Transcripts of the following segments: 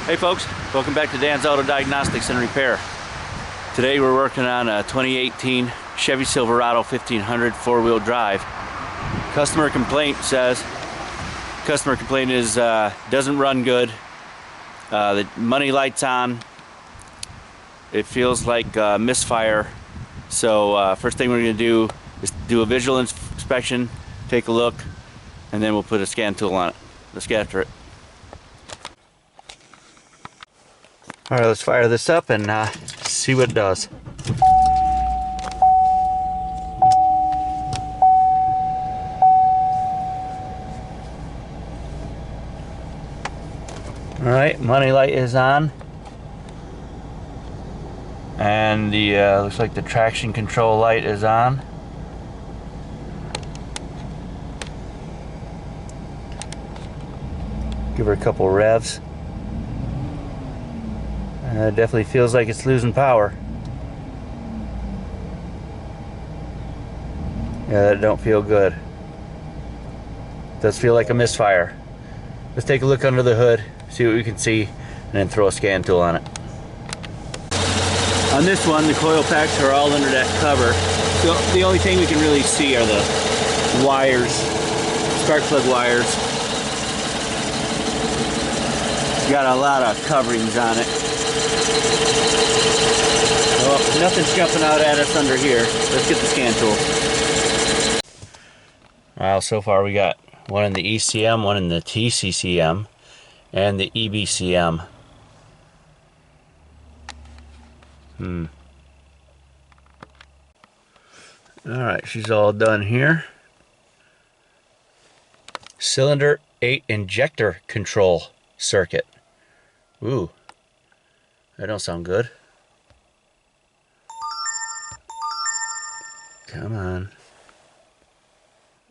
Hey folks, welcome back to Dan's Auto Diagnostics and Repair. Today we're working on a 2018 Chevy Silverado 1500 four-wheel drive. Customer complaint is doesn't run good. The money light's on. It feels like misfire. So first thing we're going to do is do a visual inspection, take a look, and then we'll put a scan tool on it. Let's get after it. Alright, let's fire this up and see what it does. Alright, money light is on. And the looks like the traction control light is on. Give her a couple revs. It definitely feels like it's losing power. Yeah, that don't feel good. Does feel like a misfire. Let's take a look under the hood, see what we can see, and then throw a scan tool on it. On this one, the coil packs are all under that cover. So the only thing we can really see are the wires, spark plug wires. It's got a lot of coverings on it. Oh, nothing's jumping out at us under here. Let's get the scan tool. Well, so far we got one in the ECM, one in the TCCM, and the EBCM. Alright, she's all done here. Cylinder 8 injector control circuit. Ooh, that don't sound good. Come on.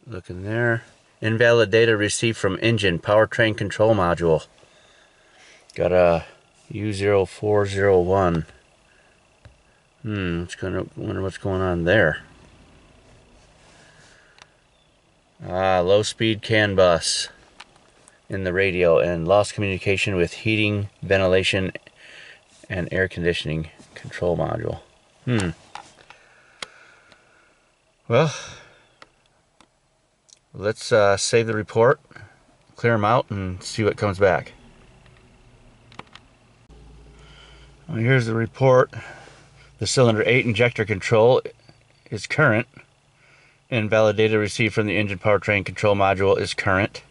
Look in there. Invalid data received from engine powertrain control module. Got a U0401. Wonder what's going on there. Low speed CAN bus in the radio and lost communication with heating, ventilation, and air conditioning control module. Well, let's save the report, clear them out, and see what comes back. Well, here's the report. The cylinder 8 injector control is current. Invalid data received from the engine powertrain control module is current.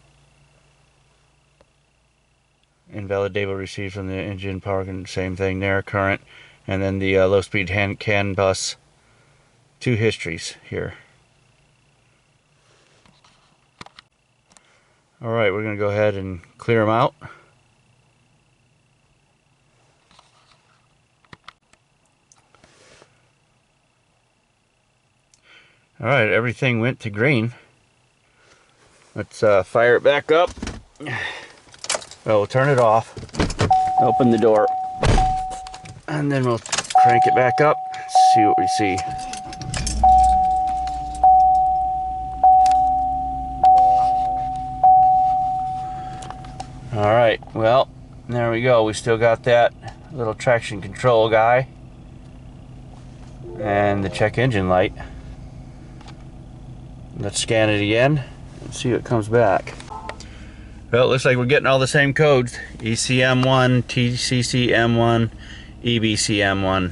Invalid data received from the engine power, same thing there, current. And then the low speed CAN bus, 2 histories here. Alright, we're going to go ahead and clear them out. Alright, everything went to green. Let's fire it back up. Well, we'll turn it off, open the door, and then we'll crank it back up, see what we see. Alright, well, there we go. We still got that little traction control guy and the check engine light. Let's scan it again and see what comes back. Well, it looks like we're getting all the same codes. ECM1, TCCM1, EBCM1.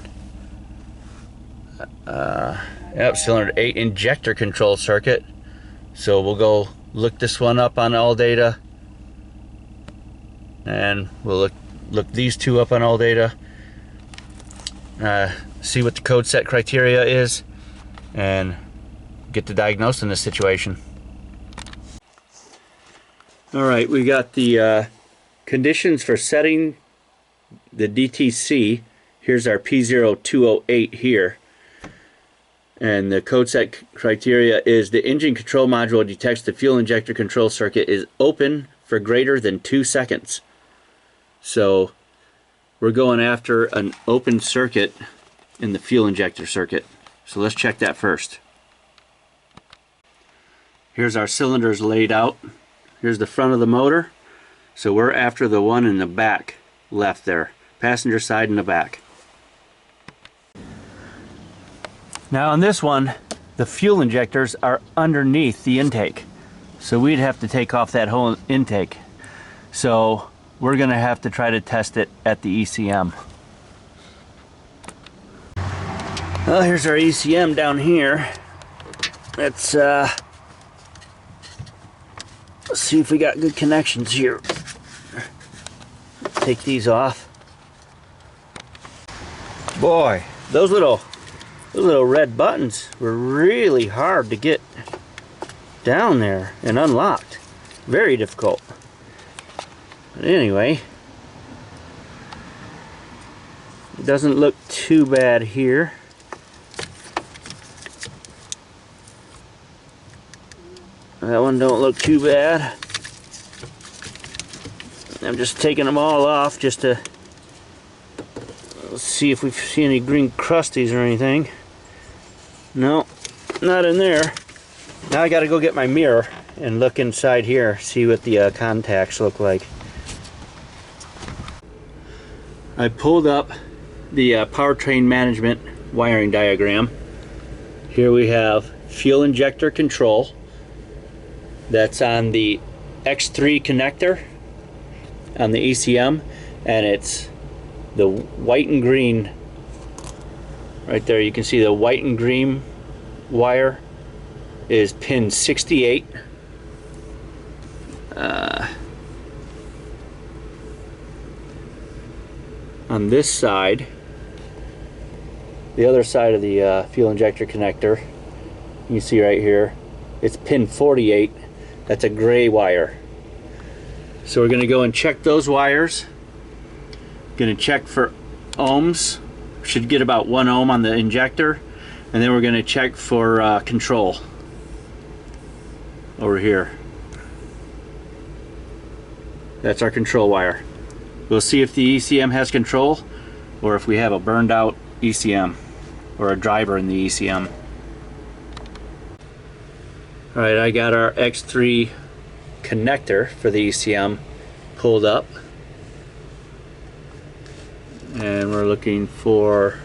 Yep, cylinder 8 injector control circuit. So we'll go look this one up on all data. And we'll look these two up on all data. See what the code set criteria is. And get to diagnosing this situation. Alright, we got the conditions for setting the DTC. Here's our P0208 here. And the code set criteria is the engine control module detects the fuel injector control circuit is open for greater than 2 seconds. So we're going after an open circuit in the fuel injector circuit. So let's check that first. Here's our cylinders laid out. Here's the front of the motor. So we're after the one in the back left there, passenger side and the back. Now on this one, the fuel injectors are underneath the intake, so we'd have to take off that whole intake. So we're gonna have to try to test it at the ECM. Well, here's our ECM down here. Let's see if we got good connections here. Take these off. Boy, those little red buttons were really hard to get down there and unlocked. Very difficult. But anyway, it doesn't look too bad here. That one don't look too bad. I'm just taking them all off just to see if we see any green crusties or anything. No, not in there. Now I gotta go get my mirror and look inside here, see what the contacts look like. I pulled up the powertrain management wiring diagram. Here we have fuel injector control. That's on the X3 connector on the ECM, and it's the white and green right there. You can see the white and green wire is pin 68. On this side, the other side of the fuel injector connector, you can see right here, it's pin 48. That's a gray wire. So we're going to go and check those wires. Going to check for ohms. Should get about 1 ohm on the injector. And then we're going to check for control over here. That's our control wire. We'll see if the ECM has control or if we have a burned out ECM or a driver in the ECM. Alright, I got our X3 connector for the ECM pulled up, and we're looking for,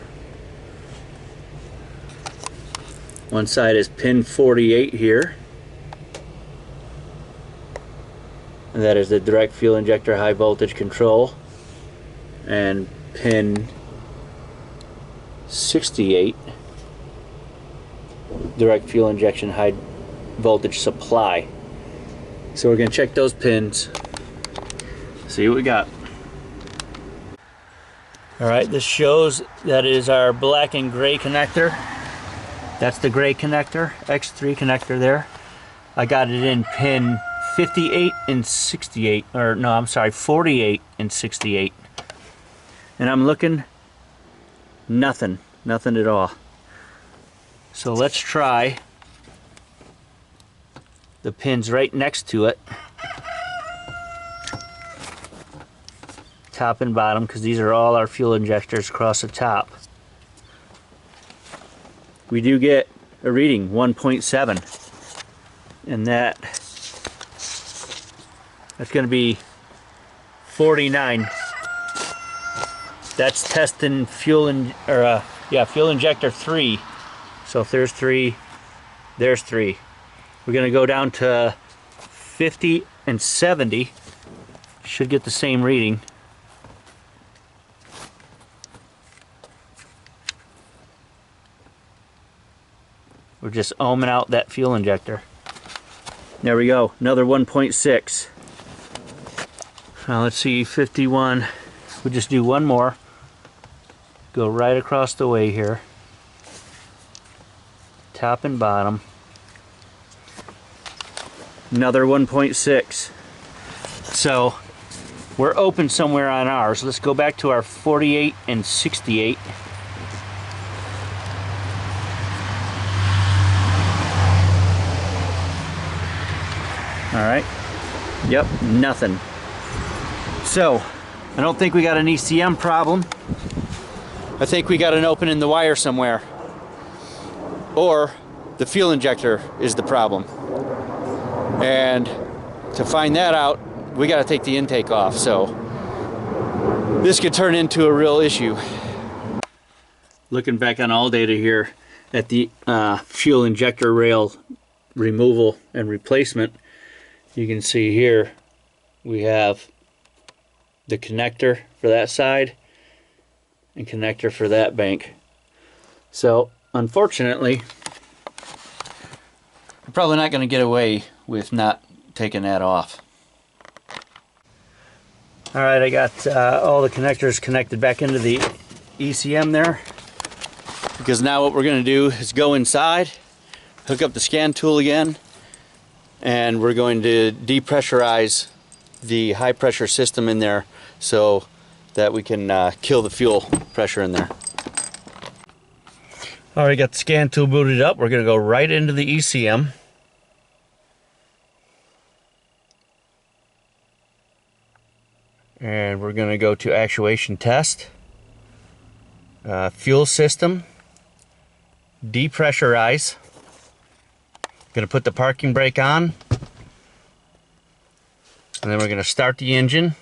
one side is pin 48 here, and that is the direct fuel injector high voltage control, and pin 68 direct fuel injection high voltage supply. So we're going to check those pins, see what we got. Alright, this shows that is our black and gray connector. That's the gray connector, X3 connector there. I got it in pin 58 and 68, or no, I'm sorry, 48 and 68. And I'm looking, nothing at all. So let's try the pins right next to it, top and bottom, because these are all our fuel injectors across the top. We do get a reading 1.7, and that's going to be 49. That's testing fuel fuel injector 3. So if there's 3, there's 3. We're going to go down to 50 and 70. Should get the same reading. We're just ohming out that fuel injector. There we go, another 1.6. Now let's see, 51. We'll just do one more. Go right across the way here. Top and bottom. Another 1.6. So we're open somewhere on ours. Let's go back to our 48 and 68. Alright. Yep, nothing. So I don't think we got an ECM problem. I think we got an open in the wire somewhere. Or the fuel injector is the problem. And to find that out, we got to take the intake off. So this could turn into a real issue. Looking back on all data here at the fuel injector rail removal and replacement, you can see here we have the connector for that side and connector for that bank. So unfortunately, I'm probably not going to get away with not taking that off. Alright, I got all the connectors connected back into the ECM there, because now what we're going to do is go inside, hook up the scan tool again, and we're going to depressurize the high pressure system in there so that we can kill the fuel pressure in there. Alright, got the scan tool booted up. We're going to go right into the ECM. And we're going to go to actuation test, fuel system, depressurize. Going to put the parking brake on, and then we're going to start the engine,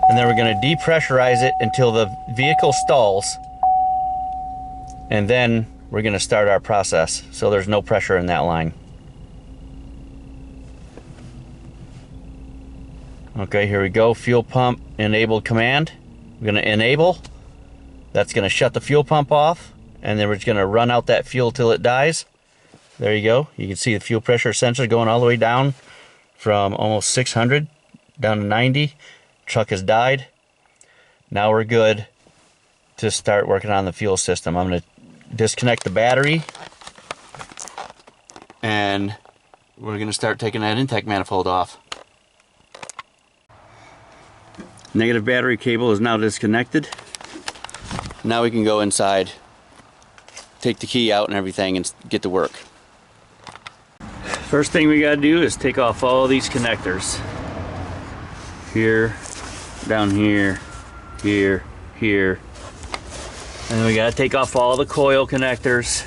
and then we're going to depressurize it until the vehicle stalls, and then we're going to start our process so there's no pressure in that line. Okay, here we go. Fuel pump enabled command. We're going to enable. That's going to shut the fuel pump off, and then we're just going to run out that fuel till it dies. There you go. You can see the fuel pressure sensor going all the way down from almost 600 down to 90. Truck has died. Now we're good to start working on the fuel system. I'm going to disconnect the battery, and we're going to start taking that intake manifold off. Negative battery cable is now disconnected. Now we can go inside, take the key out and everything, and get to work. First thing we got to do is take off all these connectors. Here, down here, here, here. And then we got to take off all the coil connectors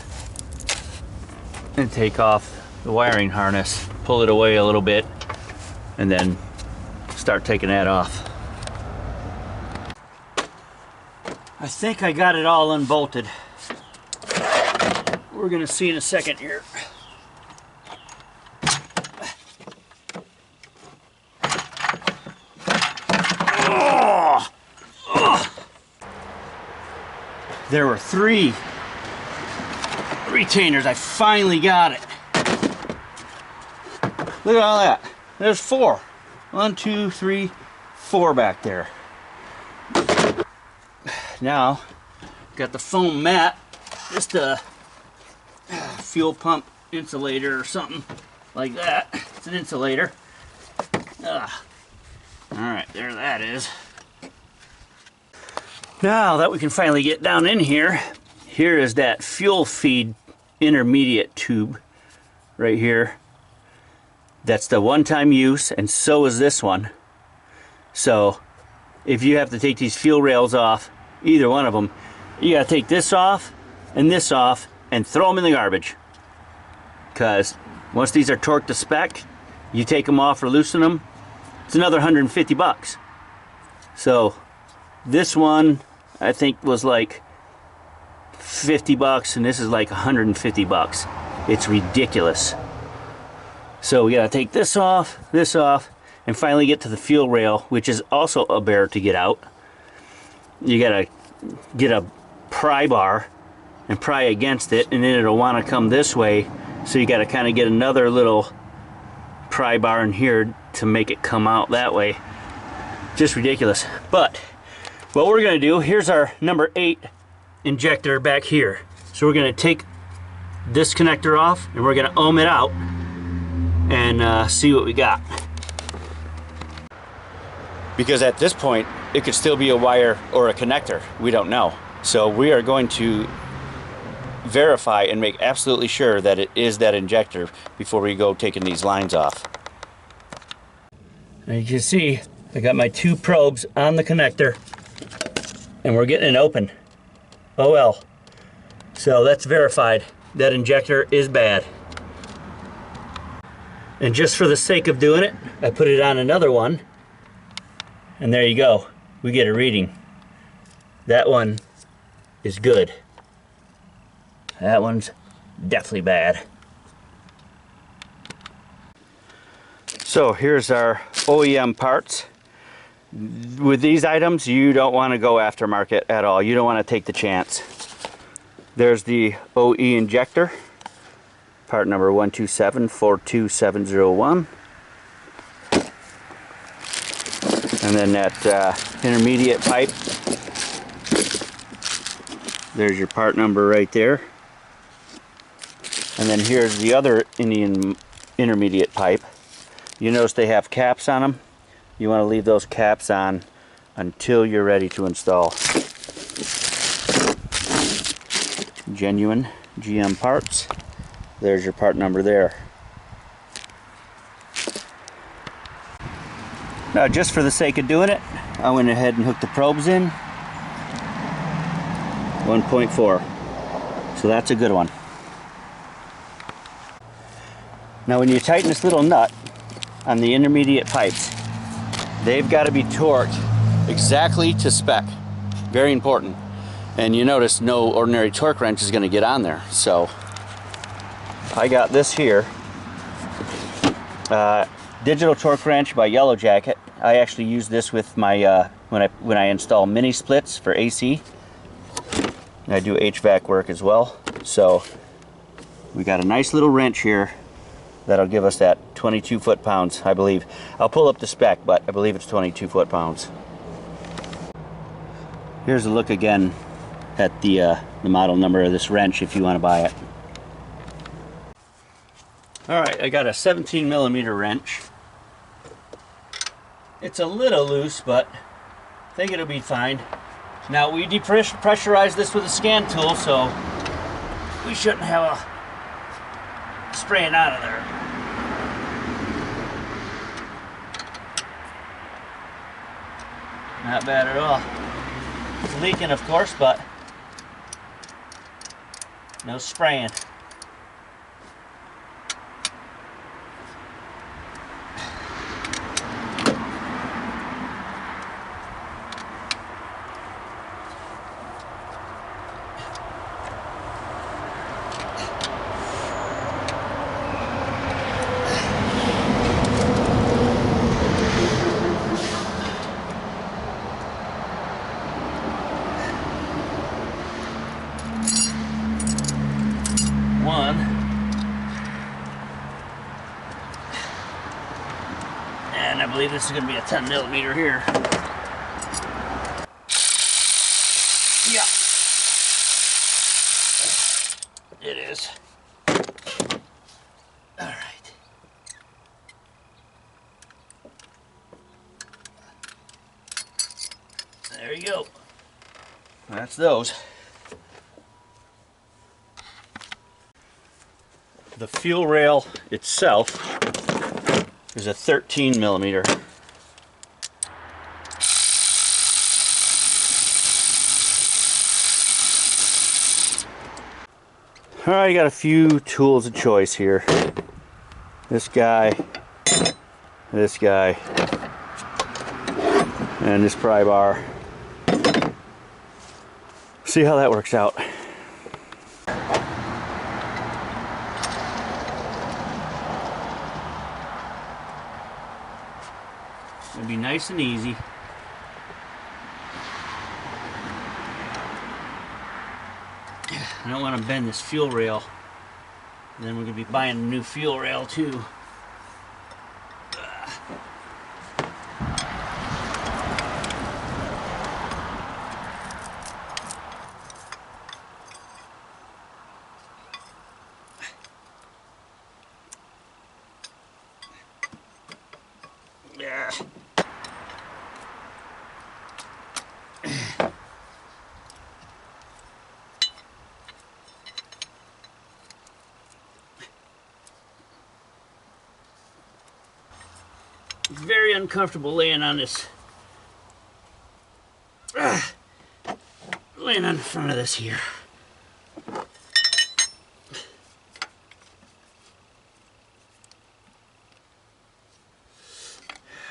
and take off the wiring harness, pull it away a little bit, and then start taking that off. I think I got it all unbolted. We're gonna see in a second here. Oh! Oh! There were 3 retainers. I finally got it. Look at all that. There's 4. 1, 2, 3, 4 back there. Now, got the foam mat, just a fuel pump insulator or something like that. It's an insulator. Alright, there that is. Now that we can finally get down in here, here is that fuel feed intermediate tube right here. That's the one-time use, and so is this one. So, if you have to take these fuel rails off, either one of them, you gotta take this off and throw them in the garbage, because once these are torqued to spec, you take them off or loosen them, it's another 150 bucks. So this one I think was like 50 bucks, and this is like 150 bucks. It's ridiculous. So we gotta take this off, and finally get to the fuel rail, which is also a bear to get out. You gotta get a pry bar and pry against it, and then it'll want to come this way, so you gotta kind of get another little pry bar in here to make it come out that way. Just ridiculous. But what we're gonna do, here's our number 8 injector back here. So we're gonna take this connector off and we're gonna ohm it out and see what we got. Because at this point it could still be a wire or a connector. We don't know. So we are going to verify and make absolutely sure that it is that injector before we go taking these lines off. As you can see, I got my 2 probes on the connector and we're getting it open. Oh well. So that's verified. That injector is bad. And just for the sake of doing it, I put it on another one And there you go. We get a reading. That one is good. That one's definitely bad. So here's our OEM parts. With these items, you don't want to go aftermarket at all. You don't want to take the chance. There's the OE injector, part number 127-42701. And then that intermediate pipe. There's your part number right there. And then here's the other intermediate pipe. You notice they have caps on them. You want to leave those caps on until you're ready to install. Genuine GM parts. There's your part number there. Now, just for the sake of doing it, I went ahead and hooked the probes in. 1.4. So that's a good one. Now when you tighten this little nut on the intermediate pipes, they've got to be torqued exactly to spec. Very important. And you notice no ordinary torque wrench is going to get on there. So I got this here. Digital torque wrench by Yellow Jacket. I actually use this with my when I install mini splits for AC. And I do HVAC work as well. So we got a nice little wrench here that'll give us that 22 foot-pounds, I believe. I'll pull up the spec, but I believe it's 22 foot-pounds. Here's a look again at the model number of this wrench if you want to buy it. Alright, I got a 17mm wrench. It's a little loose, but I think it'll be fine. Now we depressurize this with a scan tool, so we shouldn't have a spraying out of there. Not bad at all. It's leaking, of course, but no spraying. One, and I believe this is going to be a 10mm here. Yeah, it is. All right. There you go. That's those. The fuel rail itself is a 13mm. Alright, I got a few tools of choice here. This guy, and this pry bar. See how that works out. It'll be nice and easy. I don't want to bend this fuel rail. And then we're going to be buying a new fuel rail too. Yeah. Very uncomfortable laying on this. Laying on the front of this here.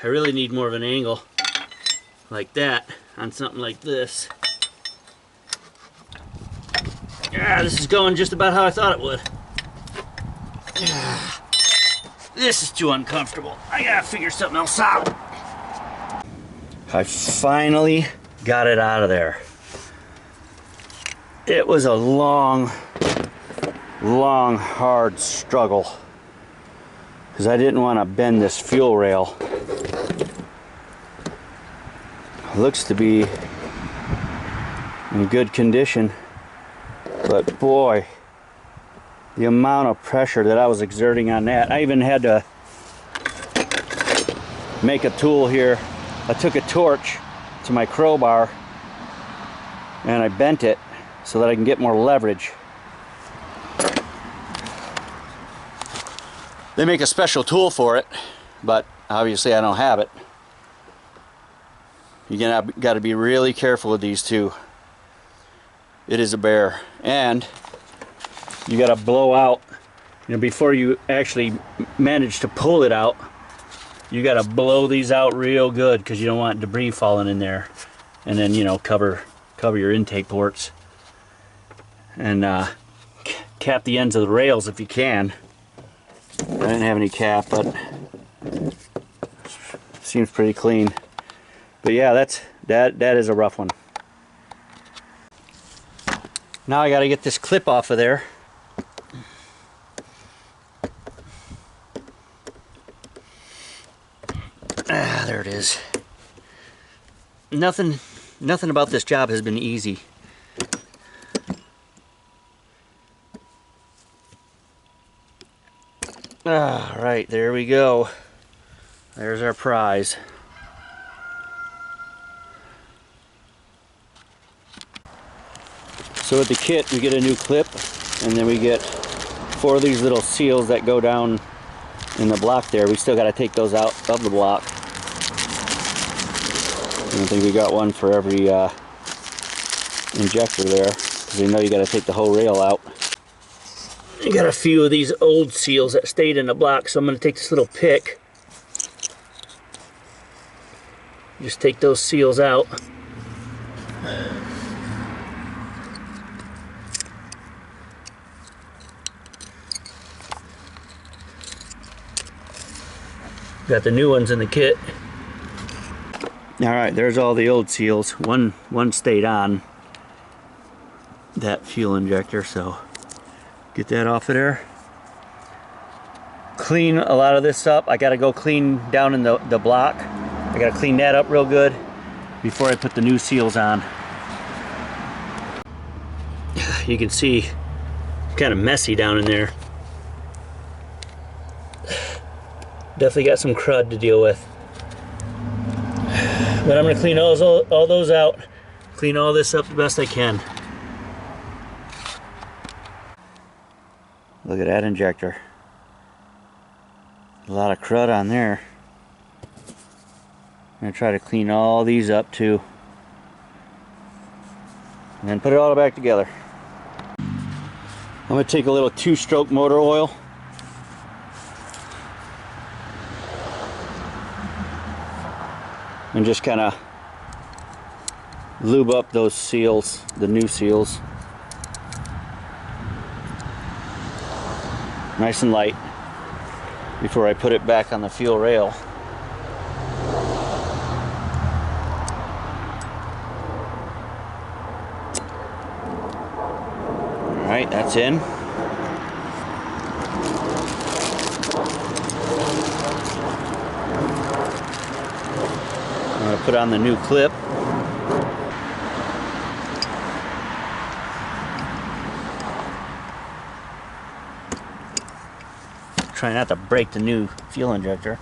I really need more of an angle. like that on something like this. Yeah, this is going just about how I thought it would. Yeah. This is too uncomfortable. I gotta figure something else out. I finally got it out of there. It was a long, hard struggle because I didn't want to bend this fuel rail. It looks to be in good condition, but boy, the amount of pressure that I was exerting on that. I even had to make a tool here. I took a torch to my crowbar and I bent it so that I can get more leverage. They make a special tool for it, but obviously I don't have it. You got to be really careful with these two. It is a bear, and you got to blow out, you know, before you actually manage to pull it out. You got to blow these out real good because you don't want debris falling in there, and then, you know, cover your intake ports and cap the ends of the rails if you can. I didn't have any cap, but seems pretty clean. But yeah, that is a rough one. Now I got to get this clip off of there. Ah, there it is. Nothing about this job has been easy. All right, there we go. There's our prize. So with the kit, we get a new clip, and then we get 4 of these little seals that go down in the block there. We still got to take those out of the block. And I think we got one for every injector there, because we know you got to take the whole rail out. I got a few of these old seals that stayed in the block, so I'm going to take this little pick. Just take those seals out. Got the new ones in the kit. Alright, there's all the old seals. One stayed on that fuel injector, so get that off of there. Clean a lot of this up. I gotta go clean down in the block. I gotta clean that up real good before I put the new seals on. You can see it's kind of messy down in there. Definitely got some crud to deal with. But I'm going to clean all those out. Clean all this up the best I can. Look at that injector. A lot of crud on there. I'm going to try to clean all these up too. And then put it all back together. I'm going to take a little 2-stroke motor oil. And just kind of lube up those seals, the new seals. Nice and light before I put it back on the fuel rail. Alright, that's in. I'm going to put on the new clip. Try not to break the new fuel injector.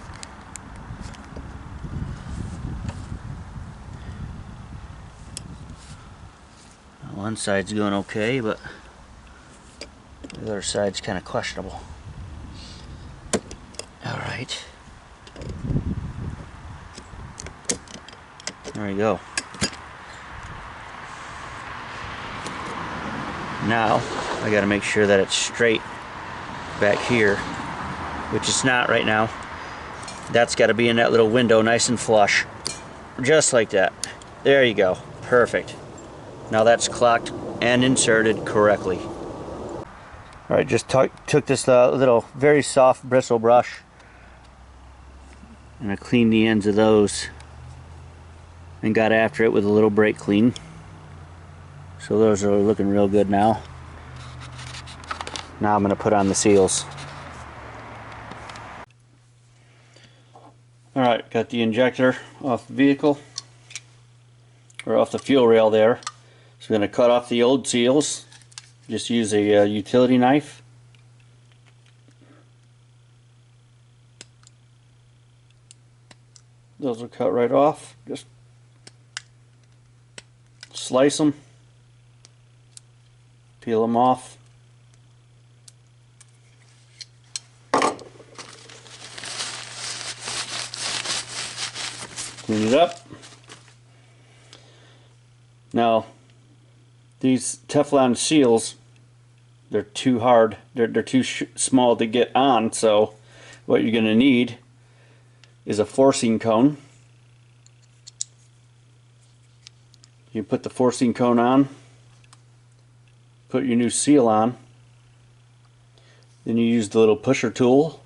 One side's going okay, but the other side's kind of questionable. All right. There we go. Now I got to make sure that it's straight back here, which it's not right now. That's got to be in that little window nice and flush, just like that. There you go. Perfect. Now that's clocked and inserted correctly. Alright, just took this little very soft bristle brush and I cleaned the ends of those and got after it with a little brake clean. So those are looking real good now. Now I'm going to put on the seals. Alright, got the injector off the vehicle, or off the fuel rail there. So I'm going to cut off the old seals. Just use a utility knife. Those will cut right off. Just slice them, peel them off. Clean it up. Now, these Teflon seals, they're too hard. They're too small to get on. So, what you're going to need is a forcing cone. You put the forcing cone on, put your new seal on, then you use the little pusher tool.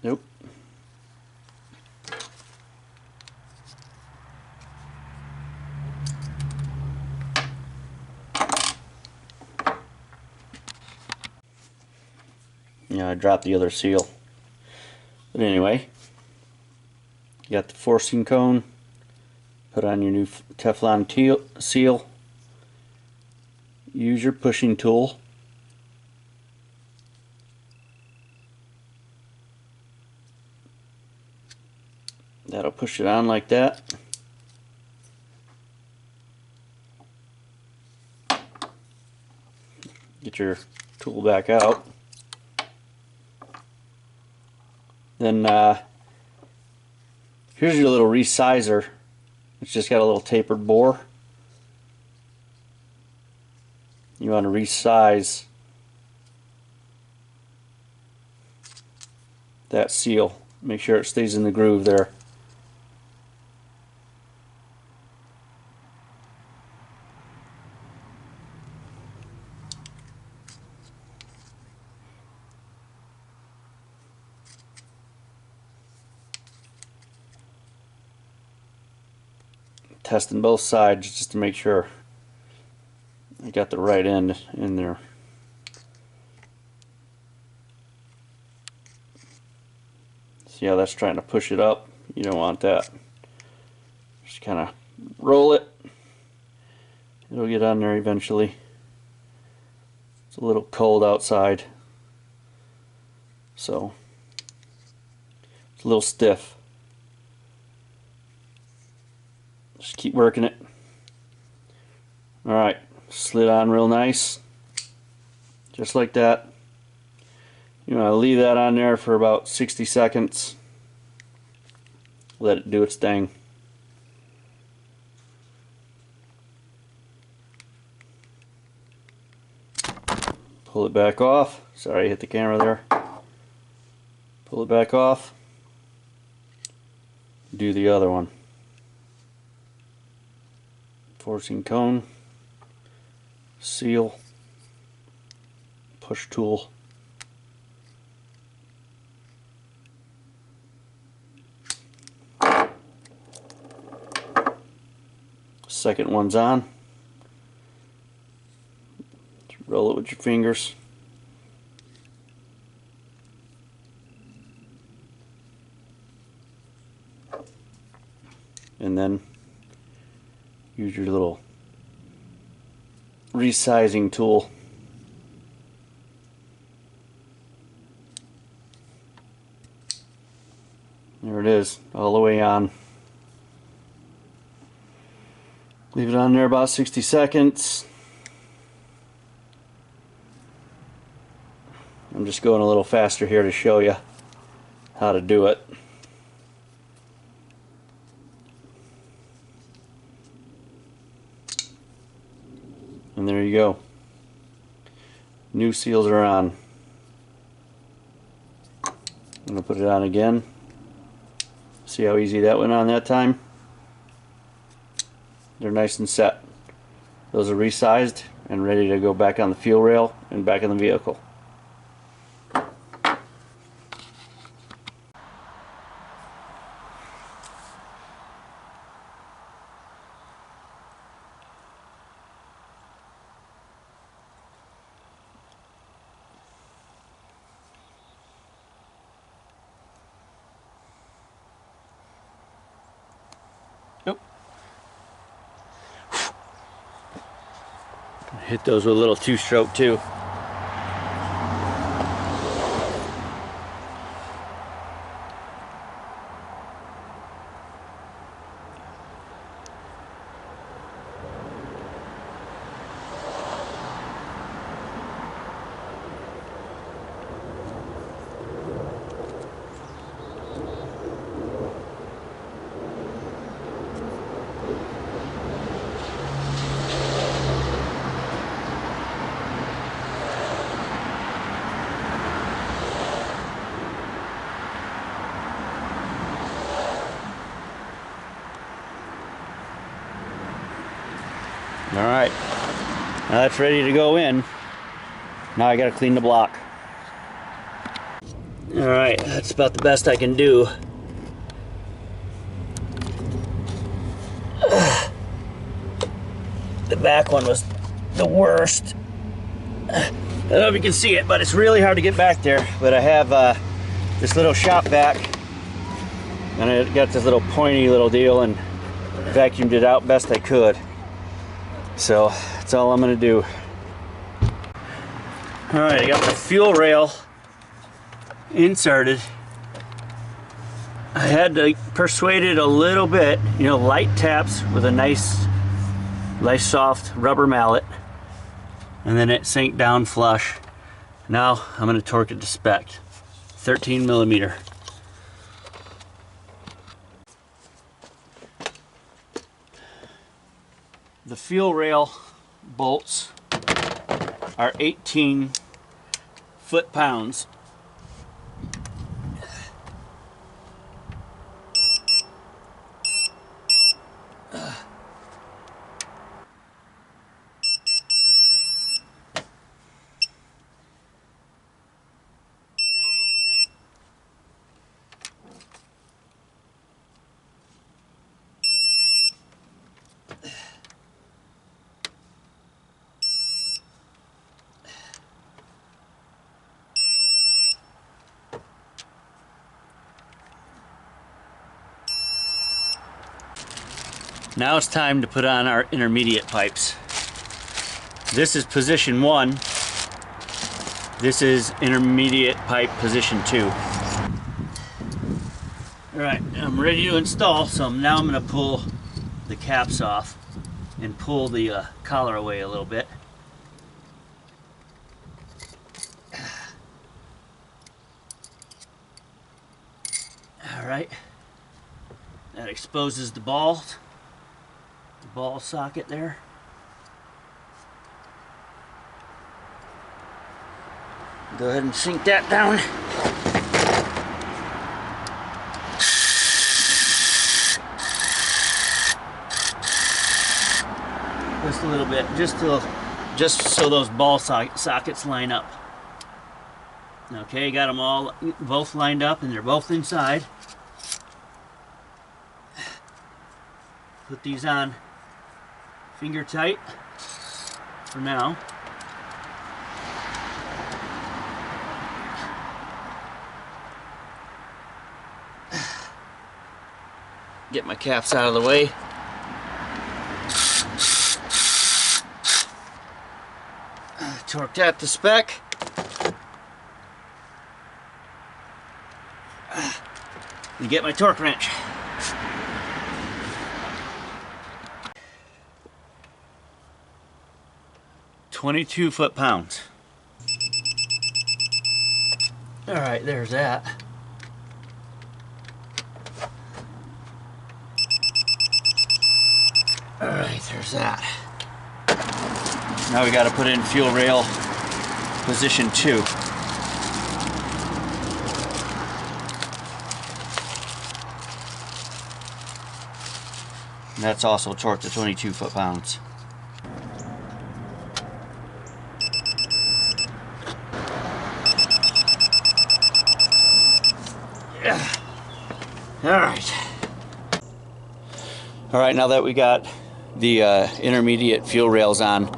Nope. Yeah, I dropped the other seal. But anyway, you got the forcing cone, put on your new Teflon seal, use your pushing tool. That'll push it on like that. Get your tool back out. Then here's your little resizer. It's just got a little tapered bore. You want to resize that seal. Make sure it stays in the groove there. Testing both sides just to make sure I got the right end in there. See how that's trying to push it up? You don't want that. Just kind of roll it. It'll get on there eventually. It's a little cold outside, so it's a little stiff. Just keep working it. Alright, slid on real nice. Just like that. You want to leave that on there for about 60 seconds. Let it do its thing. Pull it back off. Sorry, I hit the camera there. Pull it back off. Do the other one. Forcing cone, seal, push tool. Second one's on. Just roll it with your fingers. And then use your little resizing tool. There it is, all the way on. Leave it on there about 60 seconds. I'm just going a little faster here to show you how to do it. And there you go. New seals are on. I'm going to put it on again. See how easy that went on that time? They're nice and set. Those are resized and ready to go back on the fuel rail and back in the vehicle. Hit those with a little two-stroke too. Alright, now that's ready to go in. Now I gotta clean the block. Alright, that's about the best I can do. The back one was the worst. I don't know if you can see it, but it's really hard to get back there. But I have this little shop vac, and I got this little pointy little deal and vacuumed it out best I could. So that's all I'm gonna do. All right, I got the fuel rail inserted. I had to persuade it a little bit, you know, light taps with a nice soft rubber mallet, and then it sank down flush. Now I'm gonna torque it to spec, 13 millimeter. The fuel rail bolts are 18 foot-pounds. Now it's time to put on our intermediate pipes. This is position 1. This is intermediate pipe position 2. Alright, I'm ready to install, so now I'm going to pull the caps off and pull the collar away a little bit. Alright, that exposes the ball socket there. Go ahead and sink that down. Just a little bit, just so those ball sockets line up. Okay, got them all both lined up and they're both inside. Put these on finger tight for now. Get my caps out of the way. Torque that to spec. And get my torque wrench. .22 foot-pounds. All right, there's that. All right, there's that. Now we got to put in fuel rail position 2. And that's also torqued to 22 foot-pounds. Yeah. All right, now that we got the intermediate fuel rails on,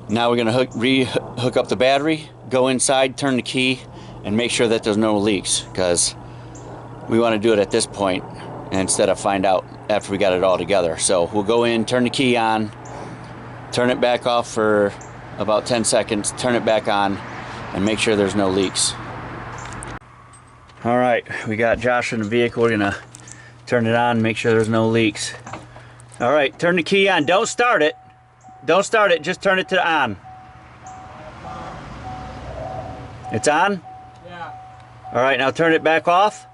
now we're gonna hook up the battery, go inside, turn the key, and make sure that there's no leaks, because we want to do it at this point instead of find out after we got it all together. So we'll go in, turn the key on, turn it back off for about 10 seconds, turn it back on, and make sure there's no leaks. All right, we got Josh in the vehicle. We're gonna turn it on, make sure there's no leaks. All right, turn the key on. Don't start it. Don't start it, just turn it to on. It's on? Yeah. All right, now turn it back off.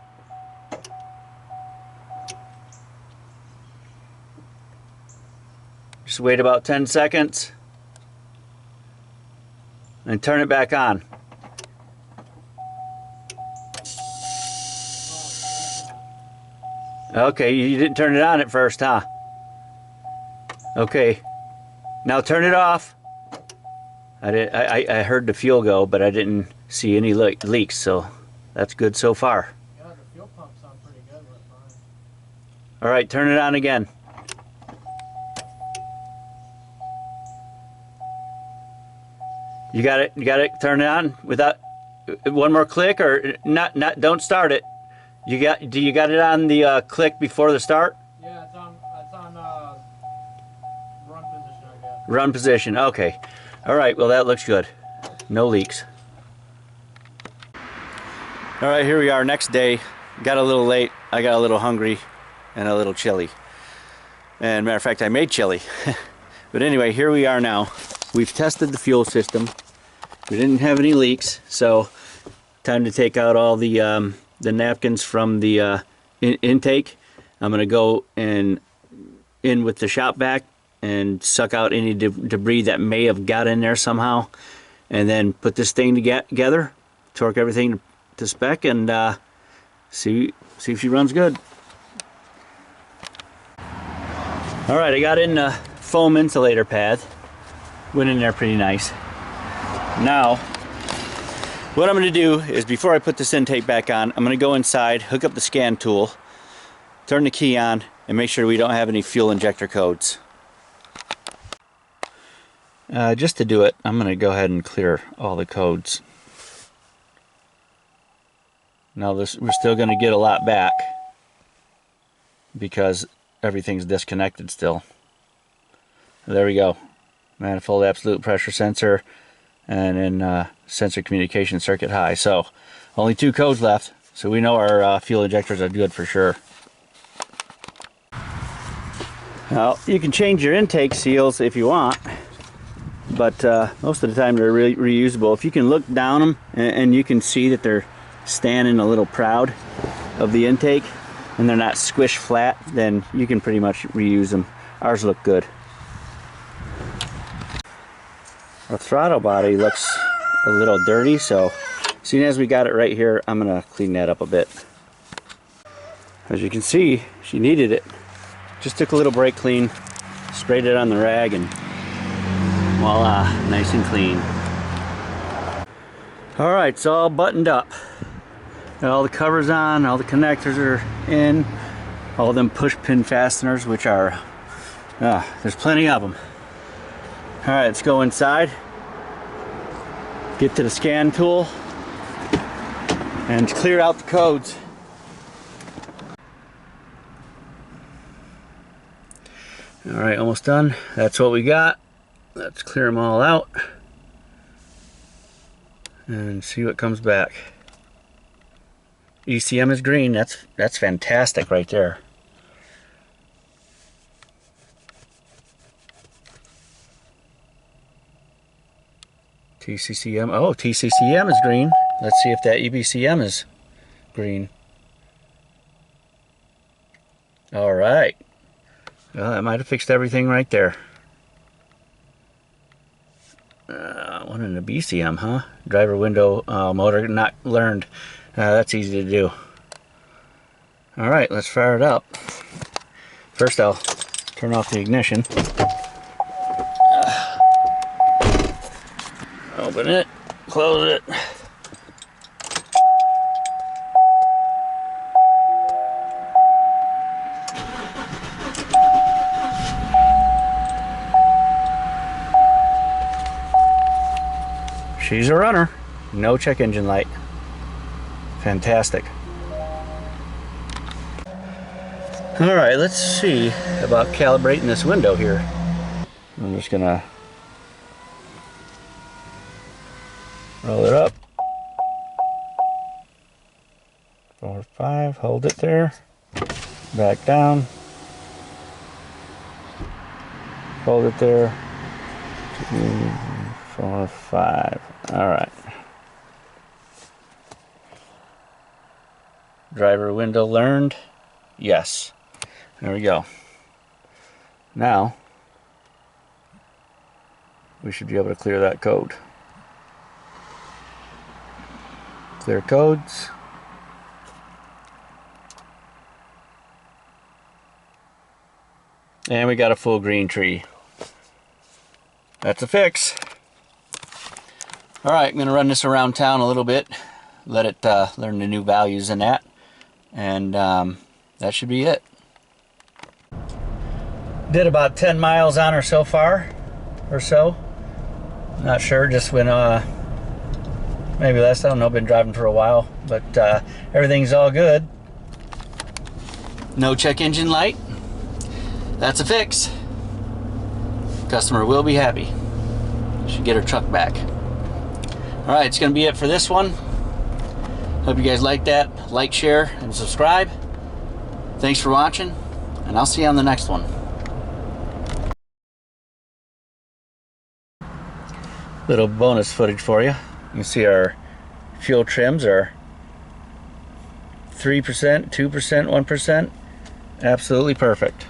Just wait about 10 seconds. And turn it back on. Okay, you didn't turn it on at first, huh? Okay. Now turn it off. I heard the fuel go, but I didn't see any leaks, so that's good so far. Yeah, the fuel pump sounds pretty good. We're fine. All right, turn it on again. You got it. You got it. Turn it on without one more click, or not. Don't start it. Do you got it on the click before the start? Yeah, it's on run position, I guess. Run position. Okay. All right. Well, that looks good. No leaks. All right. Here we are. Next day. Got a little late. I got a little hungry and a little chilly. And matter of fact, I made chili. But anyway, here we are now. We've tested the fuel system. We didn't have any leaks, so time to take out all the napkins from the intake. I'm going to go in with the shop vac and suck out any debris that may have got in there somehow, and then put this thing together, torque everything to spec, and see if she runs good. All right, I got in the foam insulator pad. Went in there pretty nice. Now, what I'm going to do is, before I put this intake back on, I'm going to go inside, hook up the scan tool, turn the key on, and make sure we don't have any fuel injector codes. Just to do it, I'm going to go ahead and clear all the codes. Now we're still going to get a lot back because everything's disconnected still. There we go. Manifold absolute pressure sensor, and then sensor communication circuit high. So only 2 codes left, so we know our fuel injectors are good for sure. Now you can change your intake seals if you want, but most of the time they're really reusable. If you can look down them and you can see that they're standing a little proud of the intake and they're not squished flat, then you can pretty much reuse them. Ours look good. Our throttle body looks a little dirty, so as soon as we got it right here, I'm gonna clean that up a bit. As you can see, she needed it. Just took a little brake clean, sprayed it on the rag, and voila, nice and clean. All right, it's all buttoned up. Got all the covers on, all the connectors are in, all them push pin fasteners, which are, there's plenty of them. All right, let's go inside, get to the scan tool, and clear out the codes. All right, almost done. That's what we got. Let's clear them all out and see what comes back. ECM is green. That's fantastic right there. TCCM. Oh, TCCM is green. Let's see if that EBCM is green. All right. Well, that might have fixed everything right there. One in the BCM, huh? Driver window motor not learned. That's easy to do. All right, let's fire it up. First I'll turn off the ignition. Open it, close it. She's a runner. No check engine light. Fantastic. All right, let's see about calibrating this window here. I'm just gonna roll it up. 4, 5, hold it there. Back down. Hold it there. 2, 4, 5. All right. Driver window learned. Yes. There we go. Now, we should be able to clear that code. Clear codes. And we got a full green tree. That's a fix. All right, I'm gonna run this around town a little bit, let it learn the new values in that, and that should be it. Did about 10 miles on her so far, or so. Not sure, just when maybe less, I don't know, been driving for a while, but everything's all good. No check engine light. That's a fix. Customer will be happy. Should get her truck back. All right, it's gonna be it for this one. Hope you guys like that. Like, share, and subscribe. Thanks for watching, and I'll see you on the next one. Little bonus footage for you. You can see our fuel trims are 3%, 2%, 1%. Absolutely perfect.